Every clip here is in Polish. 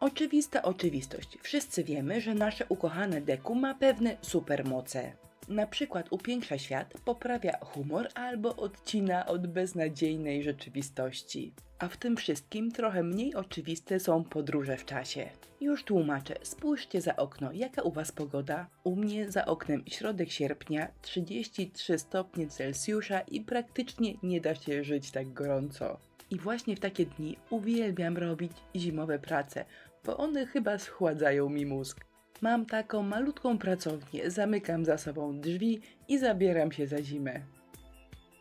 Oczywista oczywistość. Wszyscy wiemy, że nasze ukochane deku ma pewne supermoce. Na przykład upiększa świat, poprawia humor albo odcina od beznadziejnej rzeczywistości. A w tym wszystkim trochę mniej oczywiste są podróże w czasie. Już tłumaczę, spójrzcie za okno, jaka u Was pogoda? U mnie za oknem środek sierpnia, 33 stopnie Celsjusza i praktycznie nie da się żyć tak gorąco. I właśnie w takie dni uwielbiam robić zimowe prace, bo one chyba schładzają mi mózg. Mam taką malutką pracownię, zamykam za sobą drzwi i zabieram się za zimę.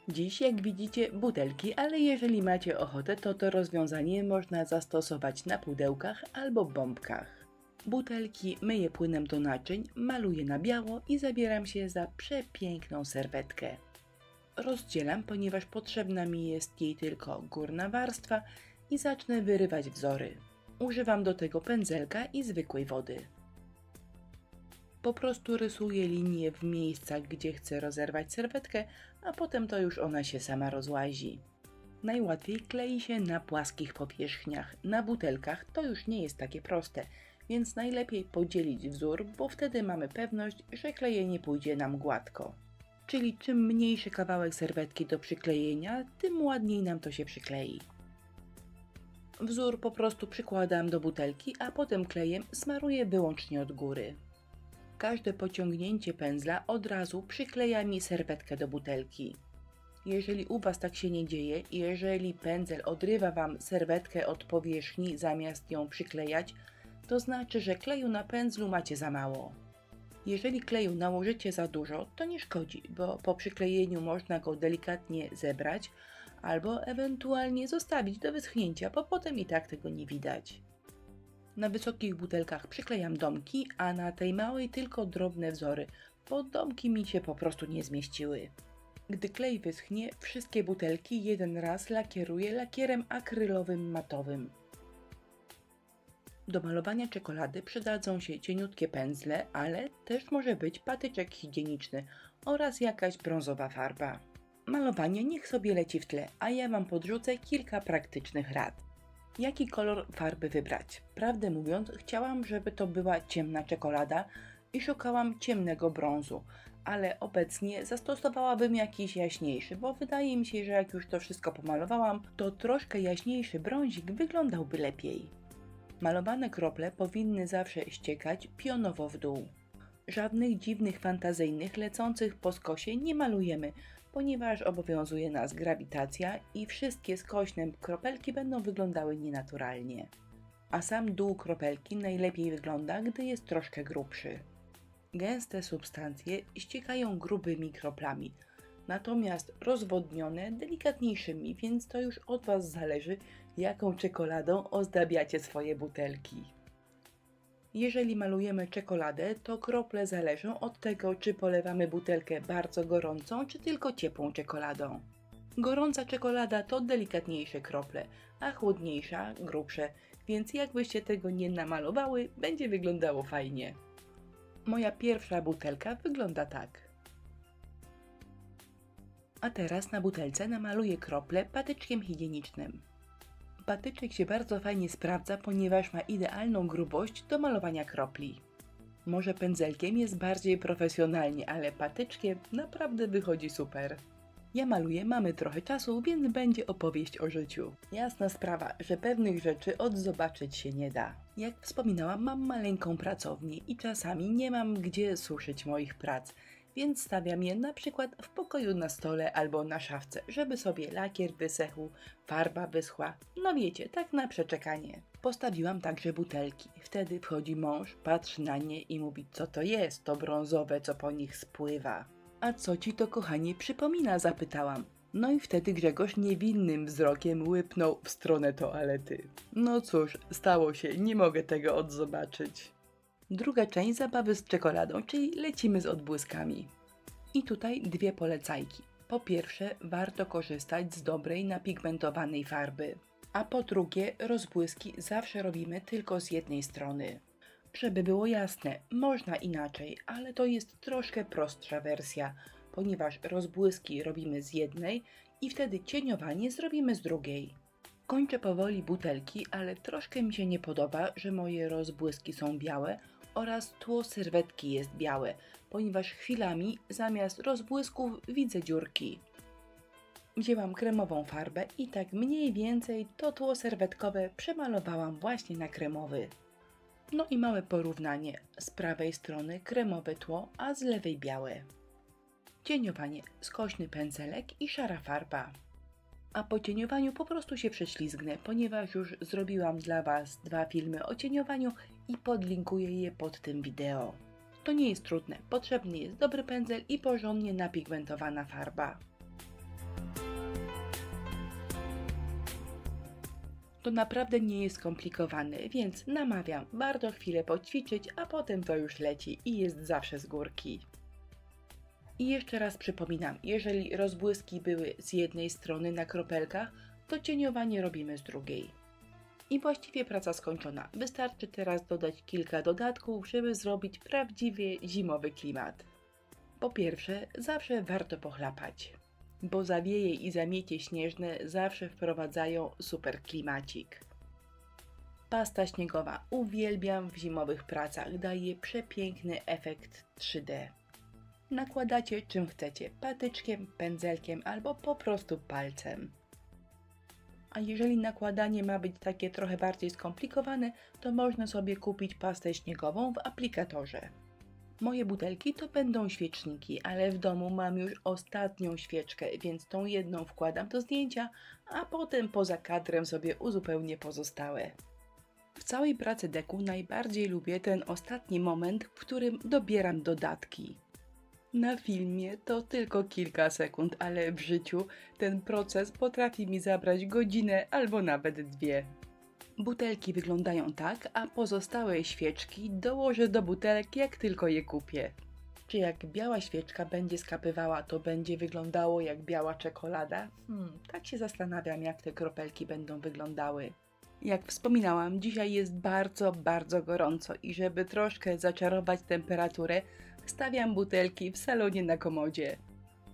Dziś, jak widzicie, butelki, ale jeżeli macie ochotę, to rozwiązanie można zastosować na pudełkach albo bombkach. Butelki myję płynem do naczyń, maluję na biało i zabieram się za przepiękną serwetkę. Rozdzielam, ponieważ potrzebna mi jest jej tylko górna warstwa i zacznę wyrywać wzory. Używam do tego pędzelka i zwykłej wody. Po prostu rysuję linię w miejscach, gdzie chcę rozerwać serwetkę, a potem to już ona się sama rozłazi. Najłatwiej klei się na płaskich powierzchniach. Na butelkach to już nie jest takie proste, więc najlepiej podzielić wzór, bo wtedy mamy pewność, że klejenie pójdzie nam gładko. Czyli czym mniejszy kawałek serwetki do przyklejenia, tym ładniej nam to się przyklei. Wzór po prostu przykładam do butelki, a potem klejem smaruję wyłącznie od góry. Każde pociągnięcie pędzla od razu przykleja mi serwetkę do butelki. Jeżeli u Was tak się nie dzieje i jeżeli pędzel odrywa Wam serwetkę od powierzchni zamiast ją przyklejać, to znaczy, że kleju na pędzlu macie za mało. Jeżeli kleju nałożycie za dużo, to nie szkodzi, bo po przyklejeniu można go delikatnie zebrać albo ewentualnie zostawić do wyschnięcia, bo potem i tak tego nie widać. Na wysokich butelkach przyklejam domki, a na tej małej tylko drobne wzory, bo domki mi się po prostu nie zmieściły. Gdy klej wyschnie, wszystkie butelki jeden raz lakieruję lakierem akrylowym matowym. Do malowania czekolady przydadzą się cieniutkie pędzle, ale też może być patyczek higieniczny oraz jakaś brązowa farba. Malowanie niech sobie leci w tle, a ja Wam podrzucę kilka praktycznych rad. Jaki kolor farby wybrać? Prawdę mówiąc, chciałam, żeby to była ciemna czekolada i szukałam ciemnego brązu, ale obecnie zastosowałabym jakiś jaśniejszy, bo wydaje mi się, że jak już to wszystko pomalowałam, to troszkę jaśniejszy brązik wyglądałby lepiej. Malowane krople powinny zawsze ściekać pionowo w dół. Żadnych dziwnych, fantazyjnych, lecących po skosie nie malujemy, ponieważ obowiązuje nas grawitacja i wszystkie skośne kropelki będą wyglądały nienaturalnie. A sam dół kropelki najlepiej wygląda, gdy jest troszkę grubszy. Gęste substancje ściekają grubymi kroplami, natomiast rozwodnione delikatniejszymi, więc to już od Was zależy, jaką czekoladą ozdabiacie swoje butelki. Jeżeli malujemy czekoladę, to krople zależą od tego, czy polewamy butelkę bardzo gorącą, czy tylko ciepłą czekoladą. Gorąca czekolada to delikatniejsze krople, a chłodniejsza grubsze, więc jakbyście tego nie namalowały, będzie wyglądało fajnie. Moja pierwsza butelka wygląda tak. A teraz na butelce namaluję krople patyczkiem higienicznym. Patyczek się bardzo fajnie sprawdza, ponieważ ma idealną grubość do malowania kropli. Może pędzelkiem jest bardziej profesjonalnie, ale patyczkiem naprawdę wychodzi super. Ja maluję, mamy trochę czasu, więc będzie opowieść o życiu. Jasna sprawa, że pewnych rzeczy odzobaczyć się nie da. Jak wspominałam, mam maleńką pracownię i czasami nie mam gdzie suszyć moich prac, więc stawiam je na przykład w pokoju na stole albo na szafce, żeby sobie lakier wysechł, farba wyschła, no wiecie, tak na przeczekanie. Postawiłam także butelki. Wtedy wchodzi mąż, patrzy na nie i mówi: co to jest, to brązowe, co po nich spływa. A co ci to, kochanie, przypomina? Zapytałam. No i wtedy Grzegorz niewinnym wzrokiem łypnął w stronę toalety. No cóż, stało się, nie mogę tego odzobaczyć. Druga część zabawy z czekoladą, czyli lecimy z odbłyskami. I tutaj dwie polecajki. Po pierwsze, warto korzystać z dobrej, napigmentowanej farby. A po drugie, rozbłyski zawsze robimy tylko z jednej strony. Żeby było jasne, można inaczej, ale to jest troszkę prostsza wersja, ponieważ rozbłyski robimy z jednej i wtedy cieniowanie zrobimy z drugiej. Kończę powoli butelki, ale troszkę mi się nie podoba, że moje rozbłyski są białe oraz tło serwetki jest białe, ponieważ chwilami zamiast rozbłysków widzę dziurki. Wzięłam kremową farbę i tak mniej więcej to tło serwetkowe przemalowałam właśnie na kremowy. No i małe porównanie. Z prawej strony kremowe tło, a z lewej białe. Cieniowanie, skośny pędzelek i szara farba. A po cieniowaniu po prostu się prześlizgnę, ponieważ już zrobiłam dla Was 2 filmy o cieniowaniu i podlinkuję je pod tym wideo. To nie jest trudne, potrzebny jest dobry pędzel i porządnie napigmentowana farba. To naprawdę nie jest skomplikowane, więc namawiam bardzo chwilę poćwiczyć, a potem to już leci i jest zawsze z górki. I jeszcze raz przypominam, jeżeli rozbłyski były z jednej strony na kropelkach, to cieniowanie robimy z drugiej. I właściwie praca skończona. Wystarczy teraz dodać kilka dodatków, żeby zrobić prawdziwie zimowy klimat. Po pierwsze, zawsze warto pochlapać, bo zawieje i zamiecie śnieżne zawsze wprowadzają super klimacik. Pasta śniegowa uwielbiam w zimowych pracach, daje przepiękny efekt 3D. Nakładacie czym chcecie, patyczkiem, pędzelkiem albo po prostu palcem. A jeżeli nakładanie ma być takie trochę bardziej skomplikowane, to można sobie kupić pastę śniegową w aplikatorze. Moje butelki to będą świeczniki, ale w domu mam już ostatnią świeczkę, więc tą jedną wkładam do zdjęcia, a potem poza kadrem sobie uzupełnię pozostałe. W całej pracy deku najbardziej lubię ten ostatni moment, w którym dobieram dodatki. Na filmie to tylko kilka sekund, ale w życiu ten proces potrafi mi zabrać godzinę albo nawet 2. Butelki wyglądają tak, a pozostałe świeczki dołożę do butelek, jak tylko je kupię. Czy jak biała świeczka będzie skapywała, to będzie wyglądało jak biała czekolada? Tak się zastanawiam, jak te kropelki będą wyglądały. Jak wspominałam, dzisiaj jest bardzo gorąco i żeby troszkę zaczarować temperaturę, stawiam butelki w salonie na komodzie.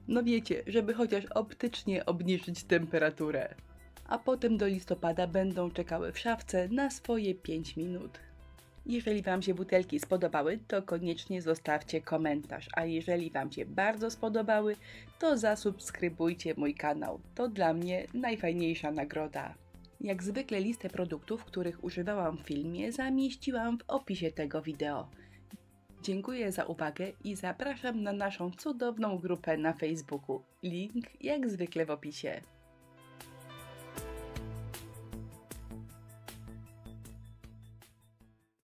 No wiecie, żeby chociaż optycznie obniżyć temperaturę. A potem do listopada będą czekały w szafce na swoje 5 minut. Jeżeli Wam się butelki spodobały, to koniecznie zostawcie komentarz, a jeżeli Wam się bardzo spodobały, to zasubskrybujcie mój kanał. To dla mnie najfajniejsza nagroda. Jak zwykle listę produktów, których używałam w filmie, zamieściłam w opisie tego wideo. Dziękuję za uwagę i zapraszam na naszą cudowną grupę na Facebooku. Link jak zwykle w opisie.